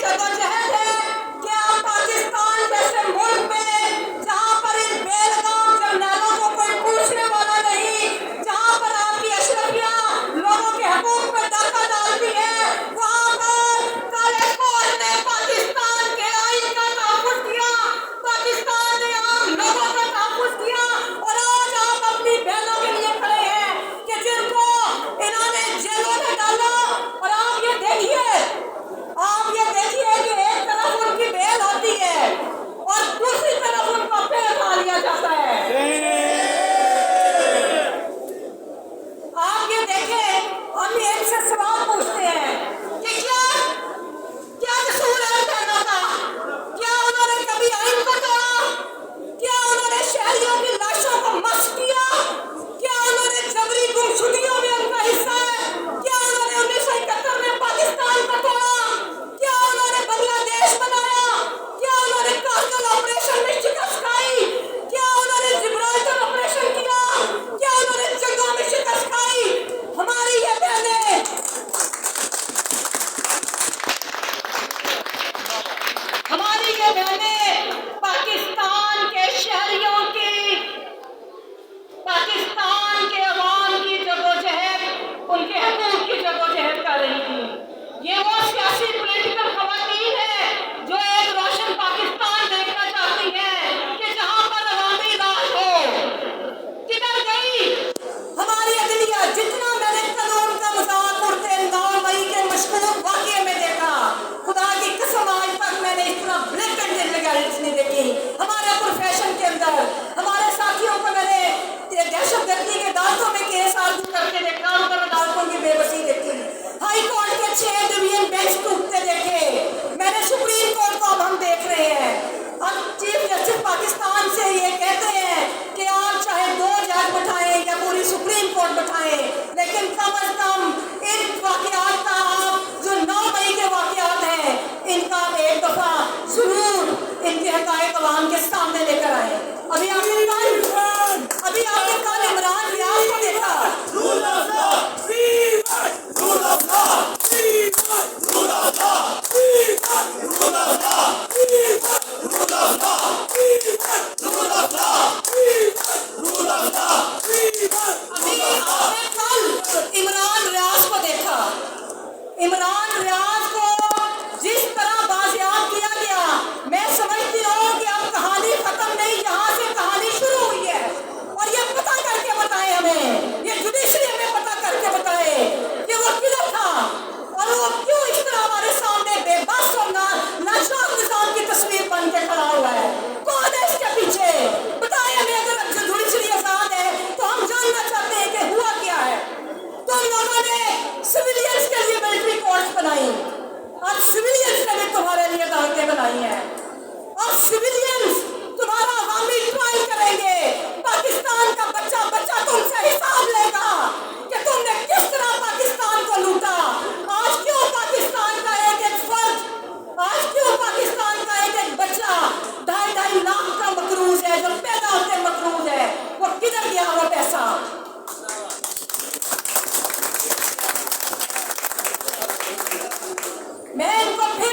जदोजहद है कि आप पाकिस्तान जैसे मुल्क में जहाँ पर इन बेलगाम जर्नैलों को कोई पूछने वाला नहीं, जहाँ पर आपकी अशरफिया लोगों के हकूक पर डाका डालती है, वहाँ पर काले कोर्ट ने पाकिस्तान के आइन का तहफ़्फ़ुज़ किया, पाकिस्तान ने आम लोगों का तहफ़्फ़ुज़ किया। और आज आप अपनी बहनों के लिए खड़े हैं कि जिनको इन्होंने जेलों में डाला। और आप ये देखिए कि एक तरफ उनकी बेल होती है और दूसरी तरफ उनका पेड़ खा लिया जाता है। आप ये देखें, हम इनसे सवाल पूछते हैं कि क्या कसूर है बहनों का? क्या उन्होंने कभी आइन को तोड़ा? क्या उन्होंने शहरियों की लाशों को मस किया? क्या उन्होंने जबरी गुमशुदगियों में उनका हिस्सा है? क्या उन्होंने 1971 में पाकिस्तान को तोड़ा? क्या उन्होंने बांग्लादेश बनाया? क्या उन्होंने कारगिल ऑपरेशन में शिकस्त खाई? क्या उन्होंने जिब्राल्टर ऑपरेशन किया? क्या उन्होंने जंगों में शिकस्त खाई? हमारी ये बहनें पाकिस्तान के शहरियों की, पाकिस्तान के अवाम की जदोजहद, उनके हकूक की जदोजहद कर रही थी। ये वो सियासी पॉलिटिकल खवातीन है जो एक रोशन पाकिस्तान देखना चाहती हैं कि जहां पर अवामी राज हो। किधर गई हमारी अदलिया? जितना मैंने कानून का मजाक उड़ते 9 मई के मशहूर वाक़ये में देखा, खुदा की कसम आज तक मैंने इतना ब्लैकेंड इलीगैलिटी नहीं देखी। हमारे प्रोफेशन के अंदर हमारे साथियों को मैंने दहशतगर्दी के दांतों में केस आर्गू करके देखा, उन अदालतों की बेबसी देखी, हाई कोर्ट के 6 डिवीजन बेंच टूटते देखे, मैंने सुप्रीम कोर्ट को अब हम देख रहे हैं। हम चीफ जस्टिस पाकिस्तान से ये कहते हैं कि आप चाहे 2 जज बैठाएं या पूरी सुप्रीम कोर्ट बैठाएं, लेकिन कम अज कम इन वाक़यात का आप जो 9 मई के वाक़यात हैं, इनका आप एक दफ़ा जरूर इनके हक़ाइक़ अवाम के सामने लेकर आए। अभी आपने कल इमरान रियाज को देखा, इमरान रियाज को जिस तरह बाजियाब किया गया, मैं समझती हूँ कि अब कहानी खत्म नहीं, यहाँ से कहानी शुरू हुई है। और ये पता करके बताए हमें, ये जुडिशरी हमें पता करके बताए कि वो किधर था और वो क्यों इस तरह हमारे सामने बेबस और नाशाद निजाम की तस्वीर बन के खड़ा हुआ है। कौन है इसके पीछे? बताए हमें। अगर जुडिशरी आजाद है तो हम जानना चाहते हैं कि हुआ क्या है। तुम लोगों ने सिविलियंस के लिए मिलिट्री कोर्ट्स बनाई, अब सिविलियंस ने भी तुम्हारे लिए अदालतें बनाई हैं। अब सिविलियंस तुम्हारा अवामी ट्रायल करेंगे। पाकिस्तान का बच्चा तुमसे हिसाब लेगा कि तुमने किस तरह पाकिस्तान को लूटा। आज क्यों पाकिस्तान का एक फर्द, आज क्यों पाकिस्तान का एक बच्चा 2.5 लाख का मकरूज है, जो पैदा होते मकरूज है, वो किधर गया वो पैसा? मैं इनको फिर